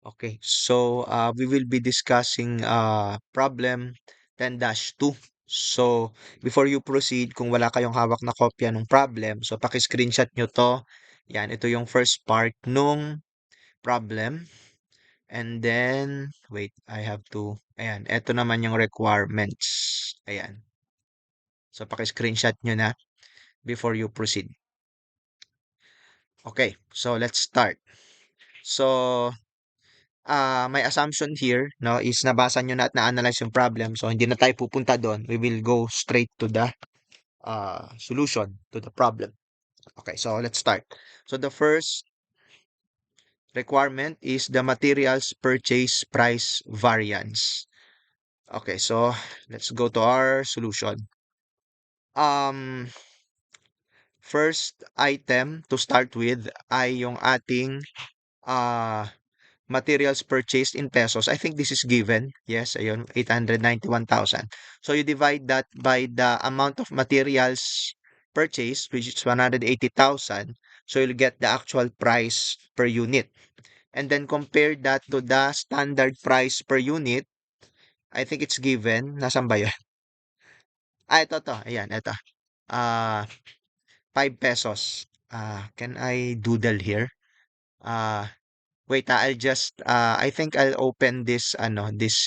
Okay, so we will be discussing problem 10-2. So before you proceed, kung wala kayong hawak na kopya ng problem, so paki-screenshot nyo to. Yan, ito yung first part nung problem. And then, wait, I have to, ayan, ito naman yung requirements. Ayan. So paki-screenshot nyo na before you proceed. Okay, so let's start. So, my assumption here, no, is nabasa nyo na at na-analyze yung problem. So, hindi na tayo pupunta doon. We will go straight to the solution to the problem. Okay, so let's start. So, the first requirement is the materials purchase price variance. Okay, so let's go to our solution. First item to start with ay yung ating uh, materials purchased in pesos. I think this is given. Yes, ayun, 891,000. So you divide that by the amount of materials purchased, which is 180,000. So you'll get the actual price per unit. And then compare that to the standard price per unit. I think it's given. Nasaan ba yun? Ito. Ayan, ito. Ah, 5 pesos. Can I doodle here? Ah, Wait, I'll just I think I'll open this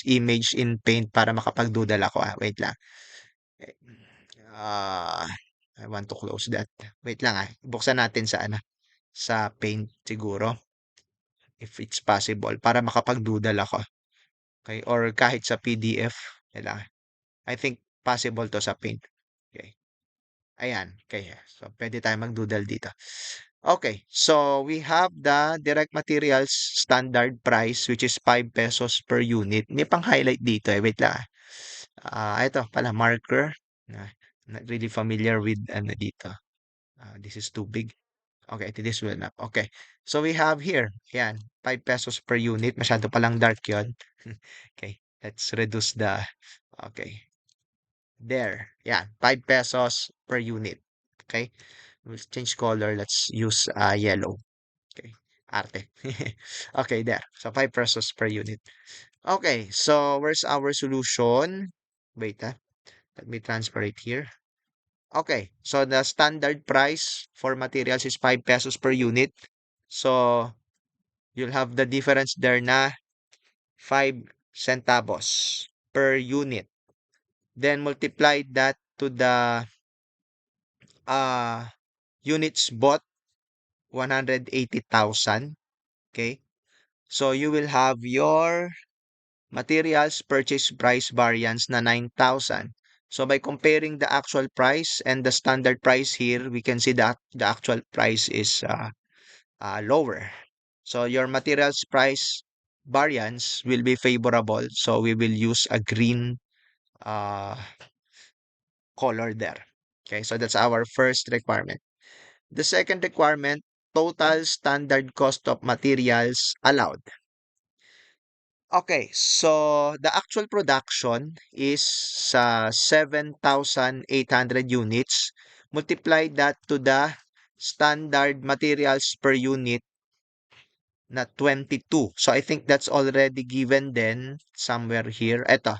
image in Paint para makapag-doodle ako. Wait lang. Eh, I want to close that. Wait lang Buksan natin sa Paint siguro if it's possible para makapag-doodle ako. Okay, or kahit sa PDF. Kailangan. I think possible to sa Paint. Okay. Ayan. Okay. So pwede tayo mag-doodle dito. Okay, so we have the direct materials standard price which is 5 pesos per unit. May pang-highlight dito Wait lang. Ito pala marker. Not really familiar with ano dito. This is too big. Okay, this will not. Okay. So we have here, yan, 5 pesos per unit. Masyado palang dark 'yon. Okay, let's reduce the okay. There. Yan, 5 pesos per unit. Okay? We'll change color. Let's use yellow. Okay. Arte. Okay, there. So 5 pesos per unit. Okay, so where's our solution? Wait, let me transfer it here. Okay, so the standard price for materials is 5 pesos per unit. So you'll have the difference there na 5 centavos per unit. Then multiply that to the units bought 180,000. Okay, so you will have your materials purchase price variance na 9,000. So by comparing the actual price and the standard price here, we can see that the actual price is lower. So your materials price variance will be favorable. So we will use a green uh, color there. Okay, so that's our first requirement. The second requirement, total standard cost of materials allowed. Okay, so the actual production is 7,800 units. Multiply that to the standard materials per unit na 22. So I think that's already given then somewhere here. Eto.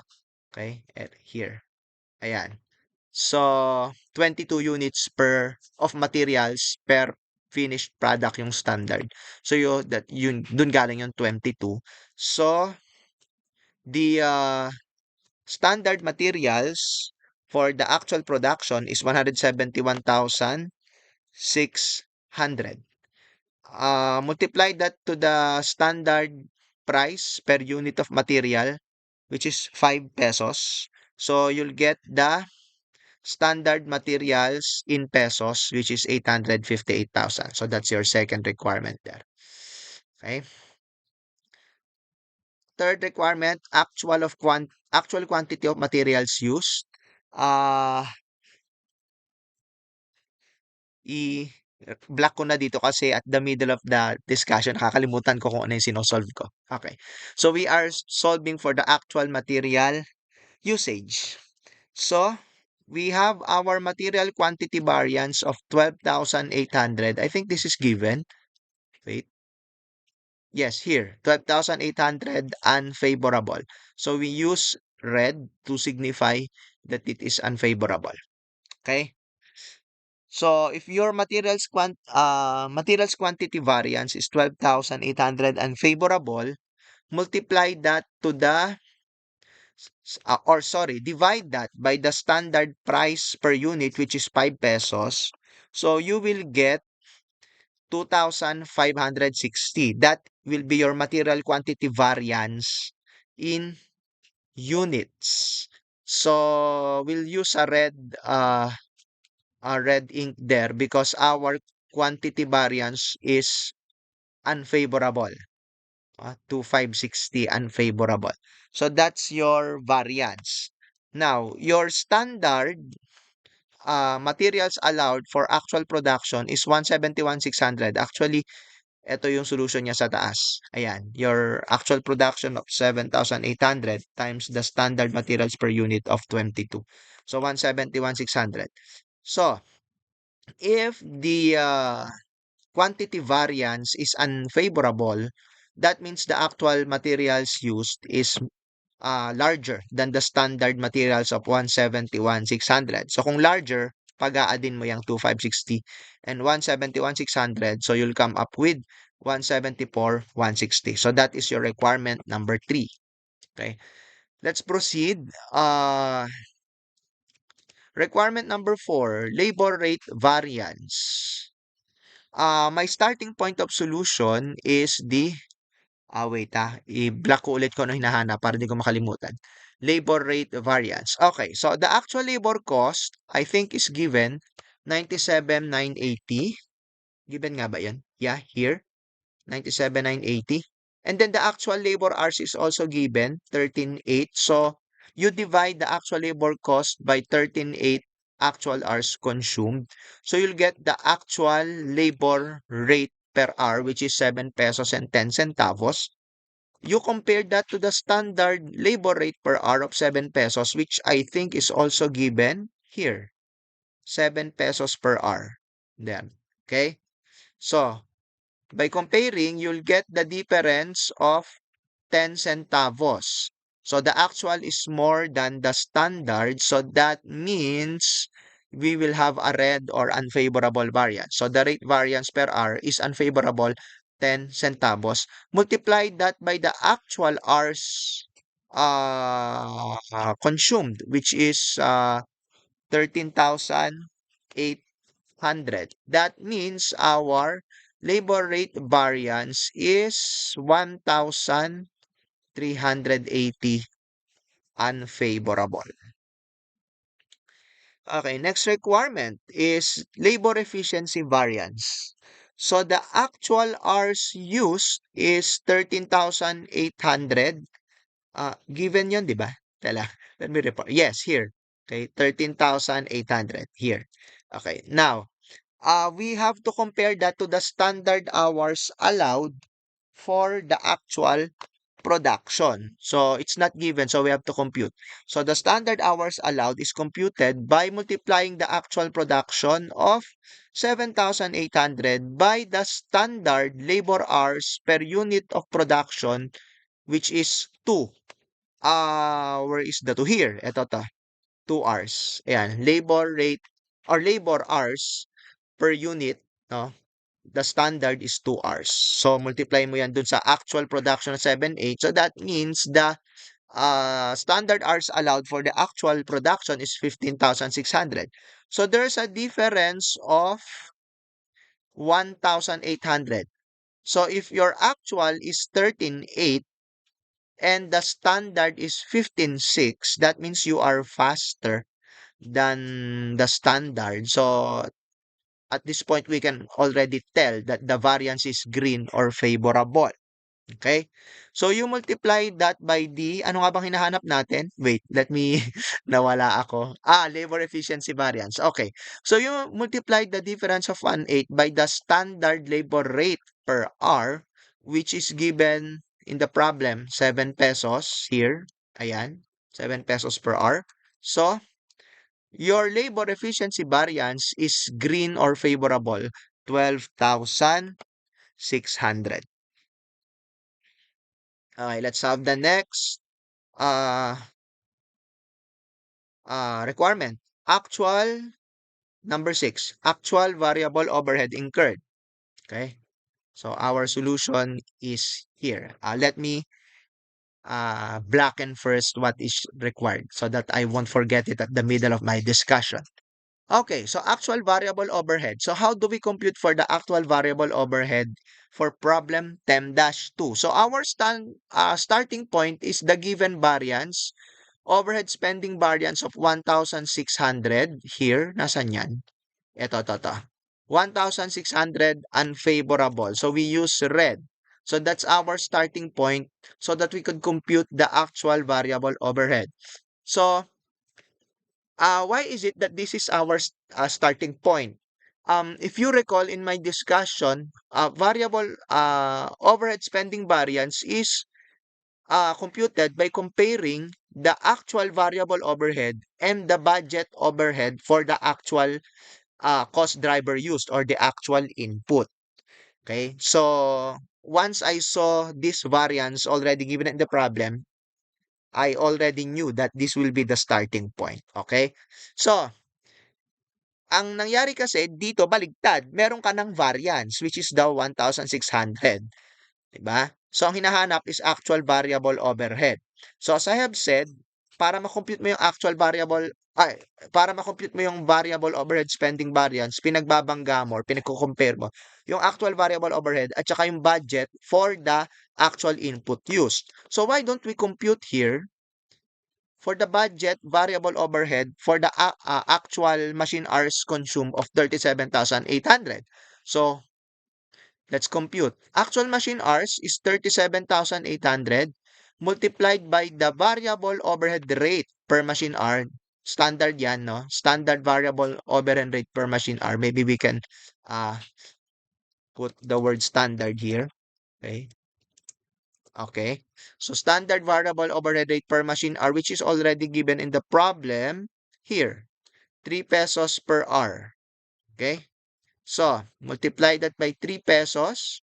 Okay, here. Ayan. So 22 units per of materials per finished product yung standard. So yun dun galing yung 22. So the standard materials for the actual production is 171,600. Multiply that to the standard price per unit of material, which is 5 pesos. So you'll get the standard materials in pesos, which is 858,000. So that's your second requirement there. Okay. Third requirement, actual quantity of materials used. Uh, i-black ko na dito kasi at the middle of the discussion, nakakalimutan ko kung ano yung sinosolve ko. Okay. So we are solving for the actual material usage. So, we have our material quantity variance of 12,800. I think this is given. Wait. Yes, here, 12,800 unfavorable. So we use red to signify that it is unfavorable. Okay? So if your materials quantity variance is 12,800 unfavorable, multiply that to the or sorry, divide that by the standard price per unit, which is 5 pesos. So you will get 2,560. That will be your material quantity variance in units. So we'll use a red ink there because our quantity variance is unfavorable. 2,560 unfavorable. So that's your variance. Now, your standard materials allowed for actual production is 171,600. Actually, ito yung solution niya sa taas. Ayan, your actual production of 7,800 times the standard materials per unit of 22. So, 171,600. So, if the quantity variance is unfavorable, that means the actual materials used is larger than the standard materials of 171,600. So kung larger, pag-aadin mo yung 2,560 and 171,600, so you'll come up with 174,160. So that is your requirement number 3. Okay, let's proceed. Requirement number 4, labor rate variance. My starting point of solution is the wait i-block ko ulit ko ano hinahanap para di ko makalimutan. Labor rate variance. Okay, so the actual labor cost, I think is given 97,980. Given nga ba yan? Yeah, here. 97,980. And then the actual labor hours is also given 13,800. So you divide the actual labor cost by 13,800 actual hours consumed. So you'll get the actual labor rate per hour, which is 7 pesos and 10 centavos. You compare that to the standard labor rate per hour of 7 pesos, which I think is also given here. 7 pesos per hour. Then, okay? So, by comparing, you'll get the difference of 10 centavos. So the actual is more than the standard. So that means we will have a red or unfavorable variance. So the rate variance per hour is unfavorable 10 centavos. Multiply that by the actual hours consumed, which is 13,800. That means our labor rate variance is 1,380 unfavorable. Okay, next requirement is labor efficiency variance. So the actual hours used is 13,800. Given yon, di ba? Let me report. Yes, here. Okay, 13,800 here. Okay, now, we have to compare that to the standard hours allowed for the actual production. So it's not given, so we have to compute. So the standard hours allowed is computed by multiplying the actual production of 7,800 by the standard labor hours per unit of production, which is 2. Where is the 2? Here. Ito to. 2 hours. Ayan. Labor rate or labor hours per unit, no? The standard is 2 hours. So, multiply mo yan dun sa actual production of 7,800. So, that means the standard hours allowed for the actual production is 15,600. So, there's a difference of 1,800. So, if your actual is 13,800 and the standard is 15,600, that means you are faster than the standard. So, at this point, we can already tell that the variance is green or favorable. Okay? So, you multiply that by the, ano nga bang hinahanap natin? Wait, let me, nawala ako. Labor efficiency variance. Okay. So, you multiply the difference of 1/8 by the standard labor rate per hour, which is given in the problem, 7 pesos here. Ayan, 7 pesos per hour. So, your labor efficiency variance is green or favorable, 12,600. Okay, let's have the next uh, requirement. Actual, number 6, actual variable overhead incurred. Okay, so our solution is here. Let me blacken first what is required so that I won't forget it at the middle of my discussion. Okay, so actual variable overhead. So how do we compute for the actual variable overhead for problem 10-2? So our starting point is the given variance, overhead spending variance of 1,600 here. Nasaan yan? Ito. 1,600 unfavorable. So we use red. So that's our starting point so that we could compute the actual variable overhead. So why is it that this is our starting point? If you recall in my discussion, variable overhead spending variance is computed by comparing the actual variable overhead and the budget overhead for the actual cost driver used or the actual input. Okay, so once I saw this variance already given in the problem, I already knew that this will be the starting point. Okay, so ang nangyari kasi dito baligtad, meron ka ng variance which is the 1,600, 'di ba? So ang hinahanap is actual variable overhead. So as I have said, para ma-compute mo yung actual variable ay para ma-compute mo yung variable overhead spending variance, pinagbabangga mo or pinagko-compare mo yung actual variable overhead at saka yung budget for the actual input used. So why don't we compute here for the budget variable overhead for the actual machine hours consumed of 37,800. So, let's compute. Actual machine hours is 37,800 multiplied by the variable overhead rate per machine hour. Standard yan, no? Standard variable overhead rate per machine hour. Maybe we can uh, put the word standard here. Okay. Okay. So standard variable overhead rate per machine hour, which is already given in the problem here, 3 pesos per hour. Okay. So multiply that by 3 pesos.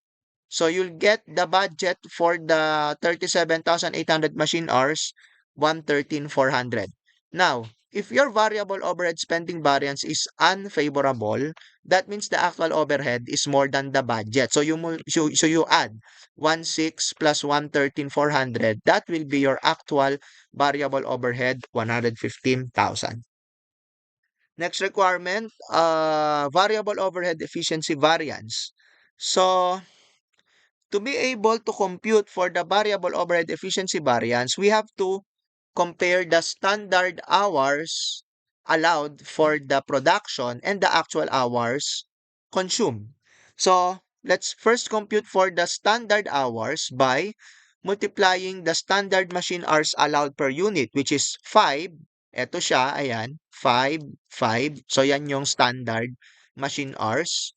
So you'll get the budget for the 37,800 machine hours, 113,400. Now, if your variable overhead spending variance is unfavorable, that means the actual overhead is more than the budget. So you add 16 plus 113,400. That will be your actual variable overhead, 115,000. Next requirement, variable overhead efficiency variance. So to be able to compute for the variable overhead efficiency variance, we have to compare the standard hours allowed for the production and the actual hours consumed. So, let's first compute for the standard hours by multiplying the standard machine hours allowed per unit, which is 5. Ito siya, ayan, 5, 5. So, yan yung standard machine hours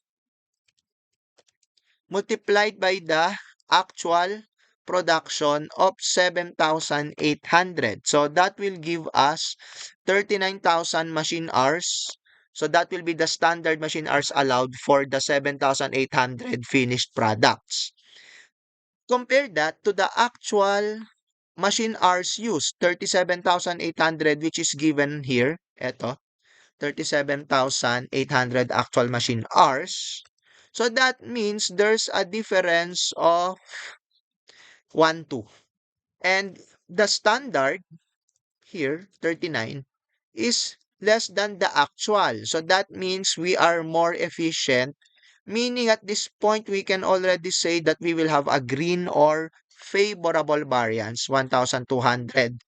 multiplied by the actual production of 7,800. So that will give us 39,000 machine hours. So that will be the standard machine hours allowed for the 7,800 finished products. Compare that to the actual machine hours used, 37,800, which is given here. Ito, 37,800 actual machine hours. So that means there's a difference of 1, 2. And the standard here, 39, is less than the actual. So that means we are more efficient, meaning at this point we can already say that we will have a green or favorable variance, 1,200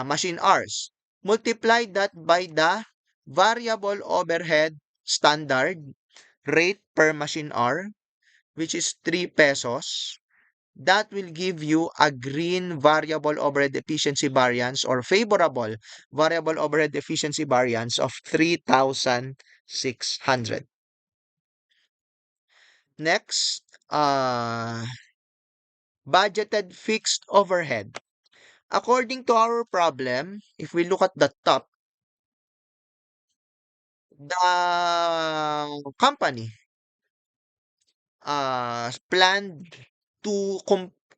machine hours. Multiply that by the variable overhead standard rate per machine hour, which is 3 pesos. That will give you a green variable overhead efficiency variance or favorable variable overhead efficiency variance of 3,600. Next, budgeted fixed overhead. According to our problem, if we look at the top, the company planned to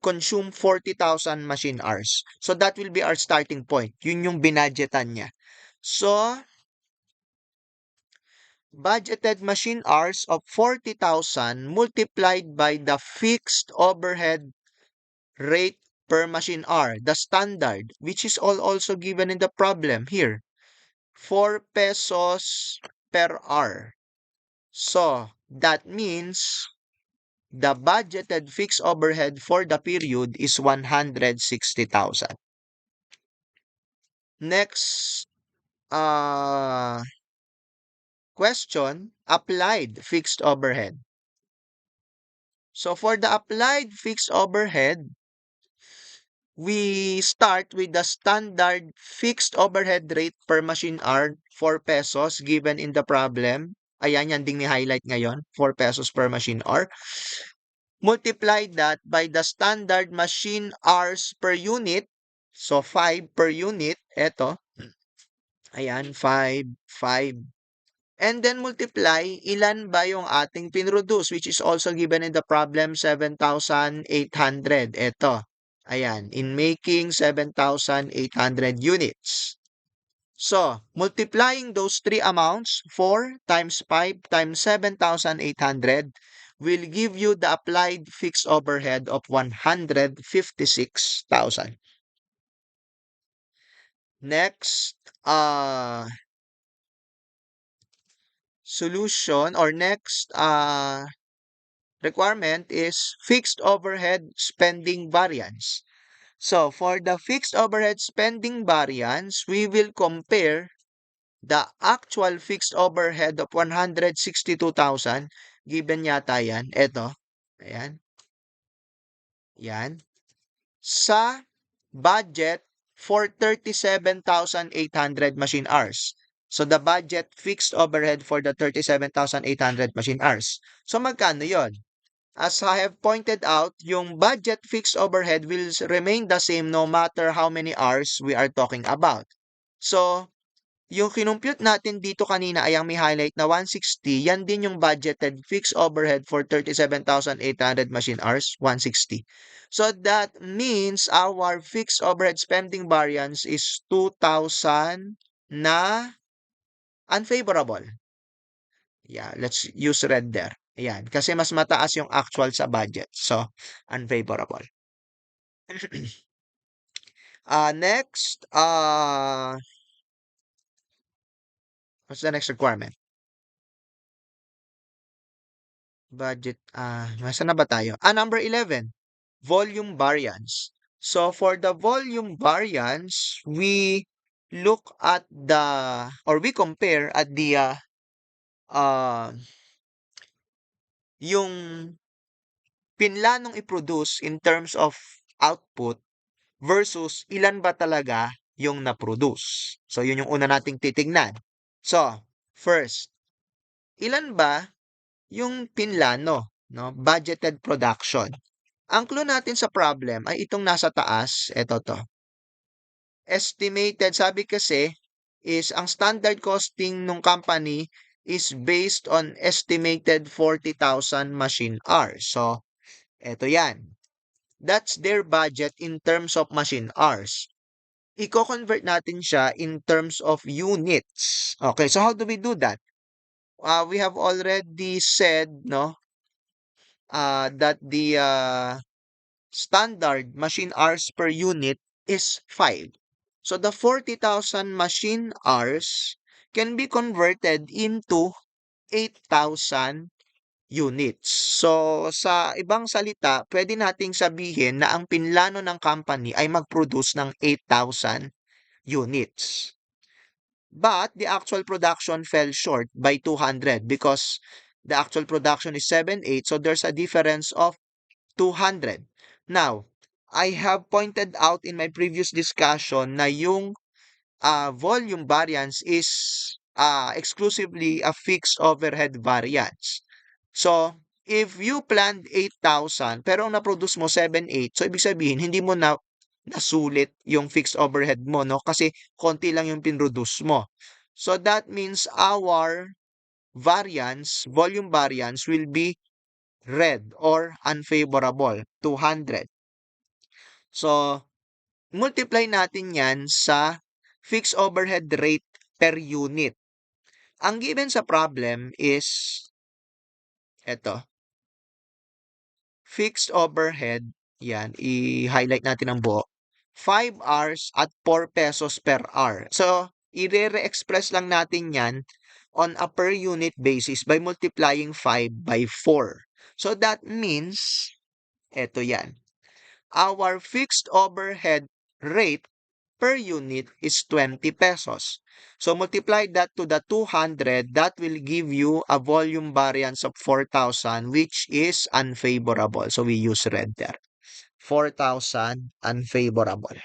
consume 40,000 machine hours. So that will be our starting point. Yun yung binadgetan niya. So, budgeted machine hours of 40,000 multiplied by the fixed overhead rate per machine hour, the standard, which is all also given in the problem here. 4 pesos per hour. So, that means the budgeted fixed overhead for the period is 160,000. Next question, applied fixed overhead. So for the applied fixed overhead, we start with the standard fixed overhead rate per machine hour, 4 pesos given in the problem. Ayan, yan ding ni-highlight ngayon, 4 pesos per machine hour. Multiply that by the standard machine hours per unit. So 5 per unit, eto. Ayan, 5, 5. And then multiply, ilan ba yung ating pinroduce, which is also given in the problem, 7,800. Ito, ayan, in making 7,800 units. So, multiplying those three amounts, 4 times 5 times 7,800, will give you the applied fixed overhead of 156,000. Next, solution or next requirement is fixed overhead spending variance. So for the fixed overhead spending variance, we will compare the actual fixed overhead of 162,000. Given yata yan. Ito. Ayan. Yan. Sa budget for 37,800 machine hours. So the budget fixed overhead for the 37,800 machine hours. So magkano yon? As I have pointed out, yung budget fixed overhead will remain the same no matter how many hours we are talking about. So, yung kinumpute natin dito kanina ay ang may highlight na 160, yan din yung budgeted fixed overhead for 37,800 machine hours, 160. So that means our fixed overhead spending variance is 2,000 na unfavorable. Yeah, let's use red there. Ayan, kasi mas mataas yung actual sa budget. So, unfavorable. Next, what's the next requirement? Budget, nasa na ba tayo? Number 11, volume variance. So, for the volume variance, we look at or we compare at yung pinlanong i-produce in terms of output versus ilan ba talaga yung na-produce. So, yun yung una nating titignan. So, first, ilan ba yung pinlano, no? Budgeted production. Ang clue natin sa problem ay itong nasa taas, ito to. Estimated, sabi kasi, is ang standard costing ng company is based on estimated 40,000 machine hours. So, ito yan. That's their budget in terms of machine hours. Iko-convert natin siya in terms of units. Okay, so how do we do that? We have already said, no, that the standard machine hours per unit is 5. So the 40,000 machine hours can be converted into 8,000 units. So, sa ibang salita, pwede nating sabihin na ang pinlano ng company ay mag-produce ng 8,000 units. But the actual production fell short by 200 because the actual production is 7,800. So, there's a difference of 200. Now, I have pointed out in my previous discussion na yung volume variance is exclusively a fixed overhead variance. So, if you planned 8,000 pero ang na-produce mo 7,800, so ibig sabihin hindi mo na nasulit yung fixed overhead mo, no? Kasi konti lang yung pinroduce mo. So, that means our variance, volume variance will be red or unfavorable, 200. So, multiply natin yan sa fixed overhead rate per unit. Ang given sa problem is eto, fixed overhead, yan, i-highlight natin ang buo. 5 hours at 4 pesos per hour. So, i-re-express lang natin yan on a per unit basis by multiplying 5 by 4. So, that means, eto yan. Our fixed overhead rate per unit is 20 pesos. So multiply that to the 200, that will give you a volume variance of 4,000, which is unfavorable. So we use red there. 4,000 unfavorable.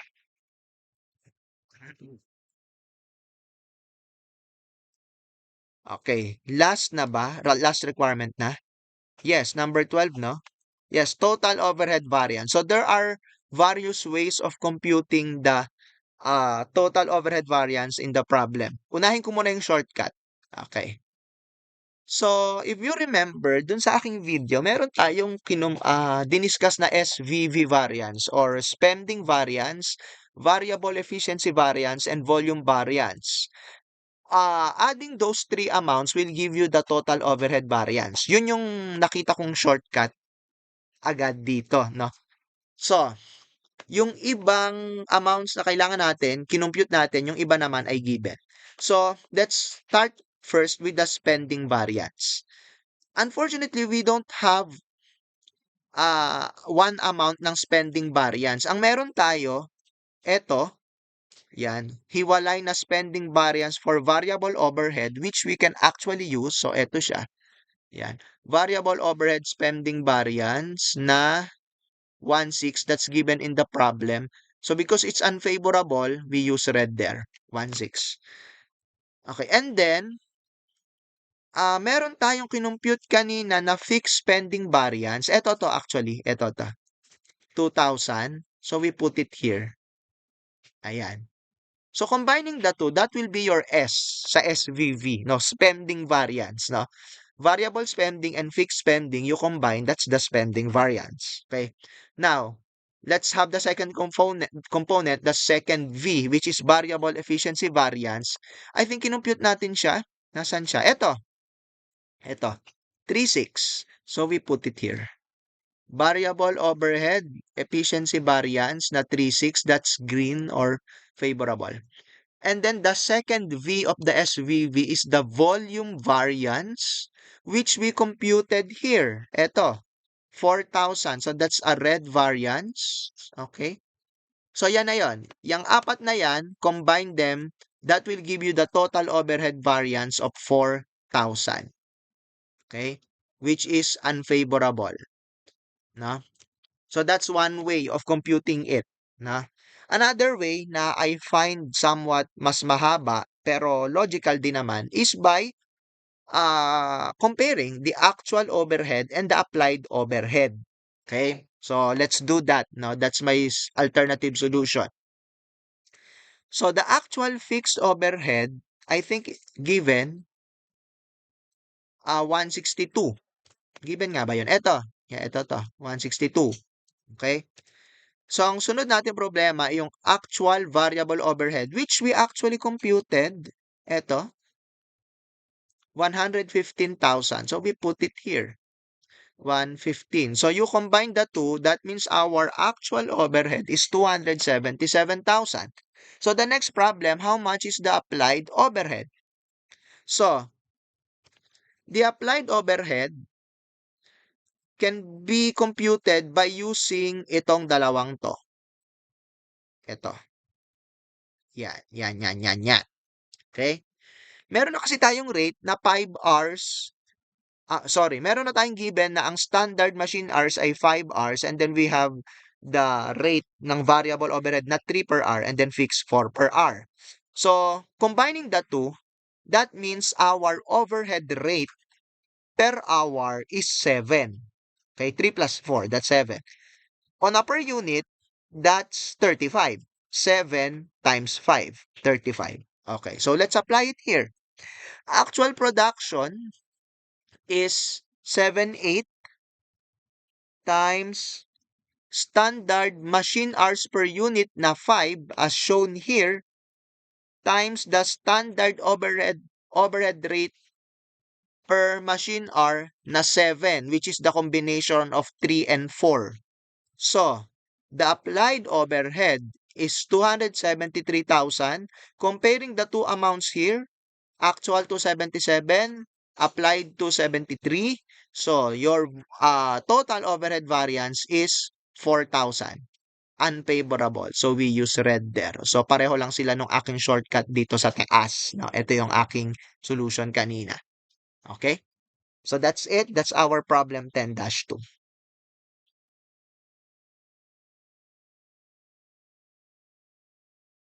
Okay, last na ba? Last requirement na? Yes, number 12, no? Yes, total overhead variance. So there are various ways of computing the total overhead variance in the problem. Unahin ko muna yung shortcut. Okay. So, if you remember, dun sa aking video, meron tayong diniscuss na SVV variance or spending variance, variable efficiency variance, and volume variance. Adding those three amounts will give you the total overhead variance. Yun yung nakita kong shortcut agad dito, no? So, yung ibang amounts na kailangan natin, kinompute natin, yung iba naman ay given. So, let's start first with the spending variance. Unfortunately, we don't have one amount ng spending variance. Ang meron tayo, eto, yan, hiwalay na spending variance for variable overhead which we can actually use. So, eto siya. Yan. Variable overhead spending variance na 1.6 that's given in the problem. So, because it's unfavorable, we use red there. 1.6. Okay. And then, meron tayong kinompute kanina na fixed spending variance. Ito to actually. Ito to. 2,000. So, we put it here. Ayan. So, combining the two, that will be your S sa SVV, no? Spending variance, no? Variable spending and fixed spending, you combine, that's the spending variance. Okay? Now, let's have the second component, the second V, which is variable efficiency variance. I think kinompute natin siya. Nasaan siya? Ito. 3.6. So, we put it here. Variable overhead efficiency variance na 3.6, that's green or favorable. And then the second V of the SVV is the volume variance, which we computed here. Ito, 4,000. So that's a red variance. Okay? So yan na yon. Yung apat na yan, combine them, that will give you the total overhead variance of 4,000. Okay? Which is unfavorable. No? So that's one way of computing it. Na? Another way na I find somewhat mas mahaba pero logical din naman is by comparing the actual overhead and the applied overhead. Okay? So let's do that. No? That's my alternative solution. So the actual fixed overhead, I think given 162. Given nga ba yun? Ito to. 162. Okay? So, ang sunod natin problema ay yung actual variable overhead which we actually computed. Ito, 115,000. So, we put it here, 115. So, you combine the two, that means our actual overhead is 277,000. So, the next problem, how much is the applied overhead? So, the applied overhead can be computed by using itong dalawang to. Ito. Yan. Okay? Meron na kasi tayong rate na 5 hours. Meron na tayong given na ang standard machine hours ay 5 hours and then we have the rate ng variable overhead na 3 per hour and then fixed 4 per hour. So, combining the two, that means our overhead rate per hour is 7. Okay, 3 plus 4, that's 7. On a per unit, that's 35. 7 times 5, 35. Okay, so let's apply it here. Actual production is 7.8 times standard machine hours per unit na 5 as shown here times the standard overhead rate per machine hour na 7, which is the combination of 3 and 4. So, the applied overhead is 273,000. Comparing the two amounts here, actual 277, applied 273. So, your total overhead variance is 4,000. Unfavorable. So, we use red there. So, pareho lang sila nung aking shortcut dito sa taas. No, ito yung aking solution kanina. Okay? So, that's it. That's our problem 10-2.